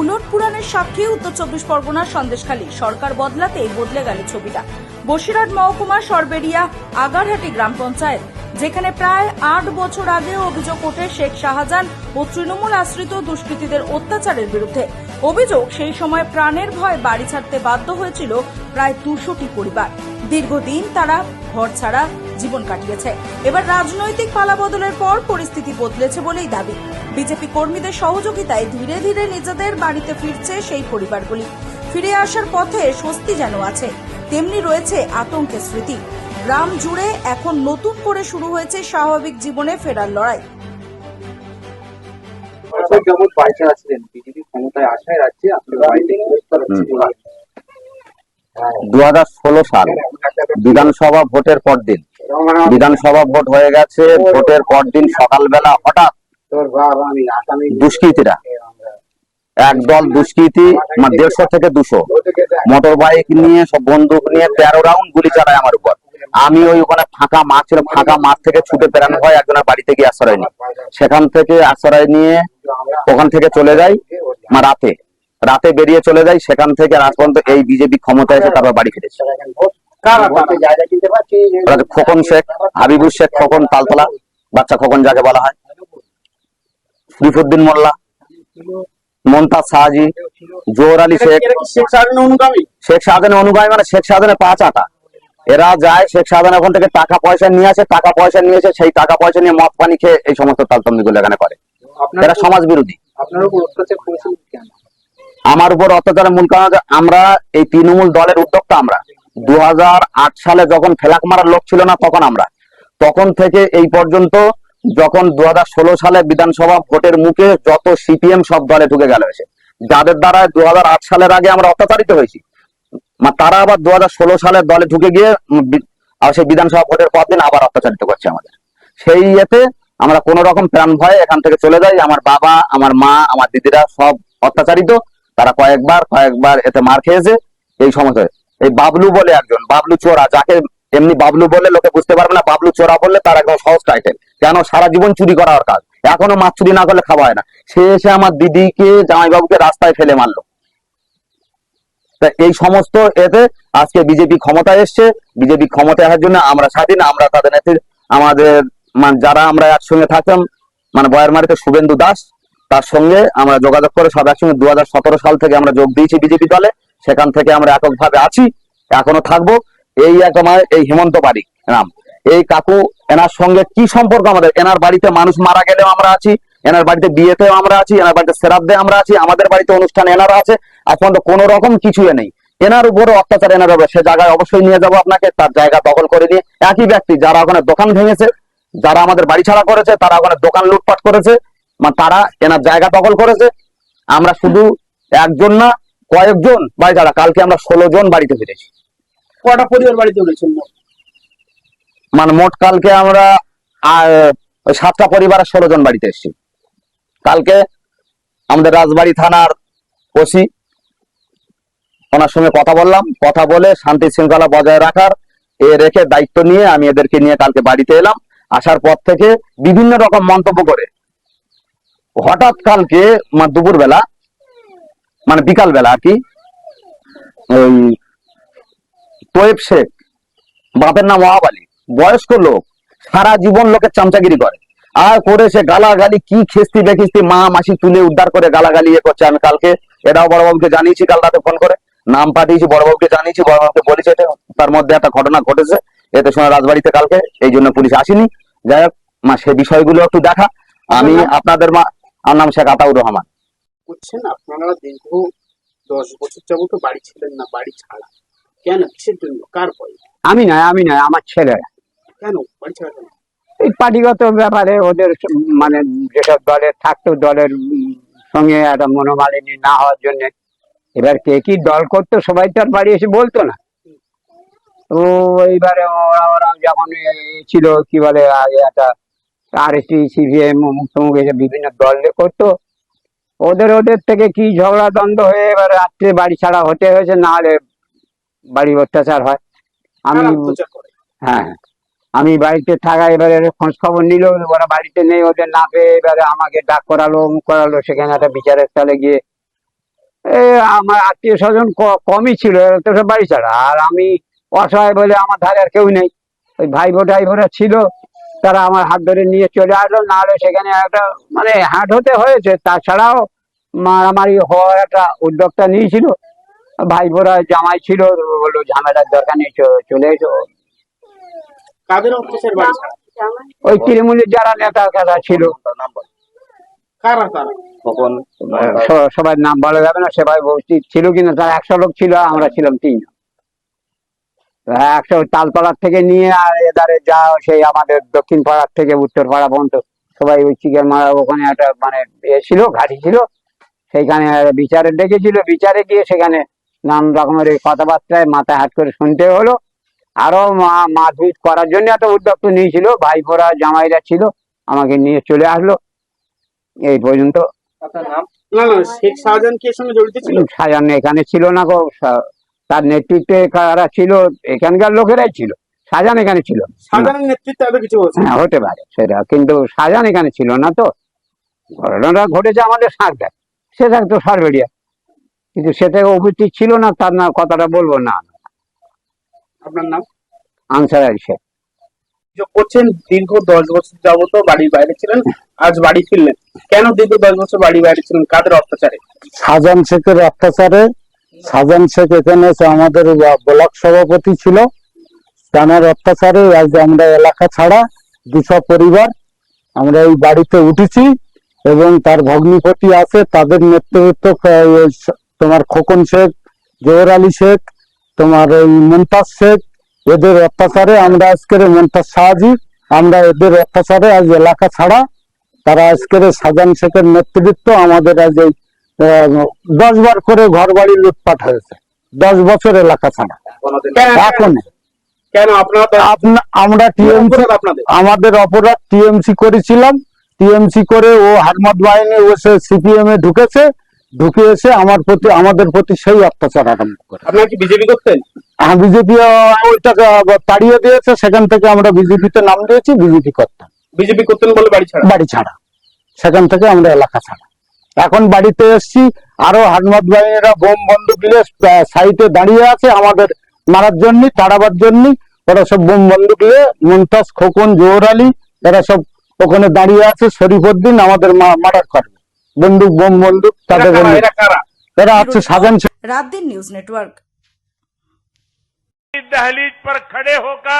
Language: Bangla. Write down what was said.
উলট পুরাণের সাক্ষী উত্তর 24 পরগনার সন্দেশখালী। সরকার বদলাতেই বদলে গেল ছবিটা। বসিরহাট মহকুমার সরবেরিয়া আগারহাটি গ্রাম পঞ্চায়েত, যেখানে প্রায় 8 বছর আগে অভিযোগ ওঠে শেখ শাহজাহান ও তৃণমূল আশ্রিত দুষ্কৃতীদের অত্যাচারের বিরুদ্ধে। অভিযোগ, সেই সময় প্রাণের ভয় বাড়ি ছাড়তে বাধ্য হয়েছিল প্রায় 200টি পরিবার। দীর্ঘদিন তারা ঘর ছাড়া জীবন কাটিয়েছে। এবার রাজনৈতিক পালাবদলের পর পরিস্থিতি বদলেছে বলেই দাবি। বিজেপি কর্মীদের সহযোগিতায় ধীরে ধীরে নিজেদের বাড়িতে ফিরছে সেই পরিবারগুলি। ফিরে আসার পথে স্বস্তি যেন আছে, তেমনি রয়েছে আতঙ্কের স্মৃতি। গ্রাম জুড়ে এখন নতুন করে শুরু হয়েছে স্বাভাবিক জীবনে ফেরার লড়াই। যেমন পয়সা আছিলেন বিজেপি ক্ষমতায় আসায় রাজ্যে আপনার বাড়িতে 2016 সাল বিধানসভা ভোটের পর দিন, বিধানসভা ভোট হয়ে গেছে। ভোটের পর দিন সকালবেলা হঠাৎ দুষ্কৃতীরা, একদল দুষ্কৃতী 150 থেকে 200 মোটর বাইক নিয়ে, সব বন্দুক নিয়ে 13 রাউন্ড গুলি চালায় আমার উপর। আমি ওখানে ফাঁকা মাঠ ছিল, ফাঁকা মাঠ থেকে ছুটে বেরানো হয় একজনের বাড়িতে গিয়ে আশ্রয় নিই। সেখান থেকে আশ্রয় নিয়ে ওখান থেকে চলে যাই, রাতে বেরিয়ে চলে যাই। সেখান থেকে রাত পর্যন্ত এই বিজেপি ক্ষমতায় এসে তারপর বাড়ি ফিরেছে। খোকন শেখ, হাবিবুর শেখ খোকন, তালতলা বাচ্চা খোকন যাকে বলা হয়, শরীফুদ্দিন মোল্লা, মমতাজ শাহজি, জোহর আলী শেখ। শেখ শাহজাহানের অনুগামী মানে শেখ শাহজাহানের পা চাটা। এরা যায় শেখ শাহজাহান ওখান থেকে টাকা পয়সা নিয়ে আসে, সেই টাকা পয়সা নিয়ে মদ পানি খেয়ে এই সমস্ত তালতম্বি গুলো এখানে করে। এরা সমাজ বিরোধী। আমার উপর অত্যাচারের মূল কারণ আমরা এই তৃণমূল দলের উদ্যোক্তা। আমরা 2008 সালে যখন ফেলাক মারার লোক ছিল না, তখন থেকে এই পর্যন্ত, যখন 2016 সালে বিধানসভা ভোটের মুখে যত সিপিএম সব দলে ঢুকে গেল এসে, যাদের দ্বারা 2008 সালের আগে আমরা অত্যাচারিত হয়েছি, তারা আবার 2016 সালের দলে ঢুকে গিয়ে সেই বিধানসভা ভোটের পর দিন আবার অত্যাচারিত করছে আমাদের। সেই ইয়েতে আমরা কোন রকম প্রাণ ভয়ে এখান থেকে চলে যাই। আমার বাবা, আমার মা, আমার দিদিরা সব অত্যাচারিত। তারা কয়েকবার এতে মার খেয়েছে। এই সমস্ত এই বাবলু বলে একজন, বাবলু চোরা, যাকে এমনি বাবলু বললে লোকে বুঝতে পারবে না, বাবলু চোরা বললে তার একদম সহজ টাইটেল। কেন? সারা জীবন চুরি করার কাজ, এখনো মাছ চুরি না করলে খাওয়া হয় না। সে এসে আমার দিদিকে, জামাইবাবুকে রাস্তায় ফেলে মারলো। তা এই সমস্ত এতে আজকে বিজেপি ক্ষমতায় এসছে। বিজেপি ক্ষমতায় আসার জন্য আমরা স্বাধীন। আমরা তাদের নেত্রী, আমাদের যারা আমরা একসঙ্গে থাকতাম, বয়ারমারিতে শুভেন্দু দাস, তার সঙ্গে আমরা যোগাযোগ করে সব একসঙ্গে 2017 সাল থেকে আমরা যোগ দিয়েছি বিজেপি দলে। সেখান থেকে আমরা এককভাবে আছি, এখনো থাকবো। এই এই হেমন্ত বারিক নাম, এই কাকু, এনার সঙ্গে কি সম্পর্ক আমাদের? এনার বাড়িতে মানুষ মারা গেলেও আমরা আছি, এনার বাড়িতে বিয়েতেও আমরা আছি, এনার বাড়িতে শ্রাদ্ধে আমরা আছি, আমাদের বাড়িতে অনুষ্ঠানে এনারা আছে। আজ পর্যন্ত কোন রকম কিছুই নেই। এনার উপরে অত্যাচার এনার উপরে, সে জায়গায় অবশ্যই নিয়ে যাবো আপনাকে। তার জায়গা দখল করে নিয়ে একই ব্যক্তি যারা ওখানে দোকান ভেঙেছে, যারা আমাদের বাড়ি ছাড়া করেছে, তারা ওখানে দোকান লুটপাট করেছে, তারা এনার জায়গা দখল করেছে। আমরা শুধু একজন না, কয়েকজন বাড়ি ছাড়া। কালকে আমরা 16 জন বাড়িতে ফিরেছি। কটা পরিবার বাড়িতে উঠেছেন? মোট কালকে আমরা 7টা পরিবারের 16 জন বাড়িতে এসেছি। কালকে আমাদের রাজবাড়ী থানার ওসি, ওনার সঙ্গে কথা বললাম। কথা বলে শান্তি শৃঙ্খলা বজায় রাখার রেখে দায়িত্ব নিয়ে আমি এদেরকে নিয়ে কালকে বাড়িতে এলাম। আসার পর থেকে বিভিন্ন রকম মন্তব্য করে হঠাৎ কালকে দুপুর বেলা, বিকাল বেলা আর কি, ওই তোয়েব শেখ, বাপের নাম ওয়াহাব আলী, বয়স্ক লোক, সারা জীবন লোকের চামচাগিরি করে। আর করে সে গালাগালি, কি খিস্তি বেখিস্তি, মা মাসি তুলে উদ্ধার করে গালাগালি করছে। আমি কালকে এটাও বড়বাবুকে জানিয়েছি, কাল রাতে ফোন করে নাম পাঠিয়েছি, বড়বাবুকে জানিয়েছি, বড়বাবুকে বলেছে তার মধ্যে একটা ঘটনা ঘটেছে এতে সময় রাজবাড়িতে কালকে, এই জন্য পুলিশ আসেনি। যাই হোক, সে বিষয়গুলো একটু দেখা। আমি আপনাদের আমার নাম শেখ আতাউর রহমান। বুঝছেন, আপনারা দীর্ঘ 10 বছর যাবত বাড়ি ছিলেন না, বাড়ি ছাড়া কেন? কিসের জন্য? কার ভয়? আমি নয়, আমার ছেলেরা। কেন বাড়ি ছাড়া? এই পার্টিগত ব্যাপারে ওদের যেসব দলের থাকতো, দলের সঙ্গে একটা মনোমালিন্য না হওয়ার জন্য। এবার কে কি দল করতো সবাই তো আর বাড়ি এসে বলতো না। তো এইবারে ওরা যখন ছিল, কি বলে, আগে একটা আরএসপি, সিপিএম, মুক্তমুখ এসব বিভিন্ন দল করতো, ওদের থেকে কি ঝগড়া দ্বন্দ্ব হয়ে এবার রাত্রে বাড়ি ছাড়া হতে হয়েছে, না হলে বাড়ি অত্যাচার হয়। আমি বাড়িতে থাকা, এবারে খোঁজ খবর নিল, ওরা বাড়িতে নেই, ওদের না পেয়ে এবারে আমাকে ডাক করালো, সেখানে একটা বিচারের স্থলে গিয়ে এই আমার আত্মীয় স্বজন কমই ছিল, তো সব বাড়ি ছাড়া। আর আমি অসহায় বলে আমার ধারে আর কেউ নেই। ওই ভাইবো টাইবোরা ছিল, তারা আমার হাত ধরে নিয়ে চলে আসলো। না হলে সেখানে একটা মানে হাট হতে হয়েছে। তাছাড়াও মারামারি হওয়ার একটা উদ্যোগটা নিয়েছিল। ভাইবোরা জামাই ছিল, বললো ঝামেলার দরকার নেই, চলে এসো। কাদের অত্যাচার বাড়ি ছাড়া? ওই তৃণমূলের যারা নেতা কারা ছিল, কারা তারা? সবার নাম বলা যাবে না, সবাই উপস্থিত ছিল কিনা, তার 100 লোক ছিল, আমরা ছিলাম 3 জন। 100 তালপাড়ার থেকে নিয়ে আর এদারে যা সেই আমাদের দক্ষিণ পাড়ার থেকে উত্তর পাড়া পর্যন্ত সবাই ওই চিকেন মারা ওখানে একটা মানে ছিল, ঘাটি ছিল, সেইখানে বিচারে ডেকেছিল। বিচারে গিয়ে সেখানে নানা রকমের এই কথাবার্তায় মাথায় হাত করে শুনতে হলো। আরো মারপিট করার জন্য একটা উদ্যোগ তো নিয়েছিল। ভাইপোরা জামাইরা ছিল, আমাকে নিয়ে চলে আসলো। এই পর্যন্ত। না না, শেখ শাহজাহান কি এর সঙ্গে জড়িত ছিল? শাহজাহান এখানে ছিল না গো, তার নেতৃত্বে কারা ছিল, এখানকার লোকেরাই ছিল। শাহজাহান এখানে ছিল না। শাহজাহানের নেতৃত্বে এত কিছু হচ্ছে? হ্যাঁ, হতে পারে সেটা, কিন্তু শাহজাহান এখানে ছিল না। তো ঘটনাটা ঘটেছে আমাদের সাঁকড়ায়, সে থাকতো সরবেরিয়া, কিন্তু সে থেকে উপস্থিত ছিল না, তার না কথাটা বলবো না। আপনার নাম? আনসার আলী শেখ। অভিযোগ করছেন দীর্ঘ 10 বছর যাবত বাড়ির বাইরে ছিলেন, আজ বাড়ি ফিরলেন। কেন দীর্ঘ 10 বছর বাড়ির বাইরে ছিলেন? কাদের অত্যাচারে? শাহজাহান শেখের অত্যাচারে। শাহজাহান শেখ এখানে এসে আমাদের ব্লক সভাপতি ছিল, তার অত্যাচারে আজ আমরা এলাকা ছাড়া 200 পরিবার আমরা এই বাড়িতে উঠেছি। এবং তার ভগ্নিপতি আছে, তাদের নেতৃত্ব তোমার খোকন শেখ, জোহর আলী শেখ, তোমার ওই মুমতাজ শেখ, এদের অত্যাচারে আমরা আজকের মুমতাজ শাহজি, আমরা এদের অত্যাচারে আজ এলাকা ছাড়া। তারা আজকের শাহজাহান শেখের নেতৃত্ব আমাদের আজ এই 10 বার করে ঘর বাড়ি লুটপাট হয়েছে, 10 বছর এলাকা ছাড়া। এখন কেন আপনারা? আমরা টিএমসি, আপনাদের আমাদের অপরাধ টিএমসি করেছিলাম। টিএমসি করে ও হারমাদ বাহিনী এসে সিপিএম এ ঢুকে এসে আমাদের প্রতি সেই অত্যাচার আরম্ভ করে। আপনারা কি বিজেপি করতেন? হ্যাঁ, বিজেপি ওইটাকে তাড়িয়ে দিয়েছে, সেখান থেকে আমরা বিজেপিতে নাম দিয়েছি, বিজেপি করতাম। বিজেপি করতেন বলে বাড়ি ছাড়া? সেখান থেকে আমরা এলাকা ছাড়া। এখন বাড়িতে এসছি, আরো হারমাদ বাহিনীরা বোম বন্দুক নিয়ে সাইটে দাঁড়িয়ে আছে আমাদের মারার জন্য, তাড়াবার জন্য। ওরা সব বোম বন্দুক নিয়ে, মুমতাজ, খোকন, জোহর আলী, এরা সব ওখানে দাঁড়িয়ে আছে। শরীফউদ্দিন আমাদের মার্ডার করবে, বোম বন্দুক তাদের। এরা হচ্ছে শাহজাহান। রাত দিন নিউজ নেটওয়ার্ক। दहलीज पर खड़े होकर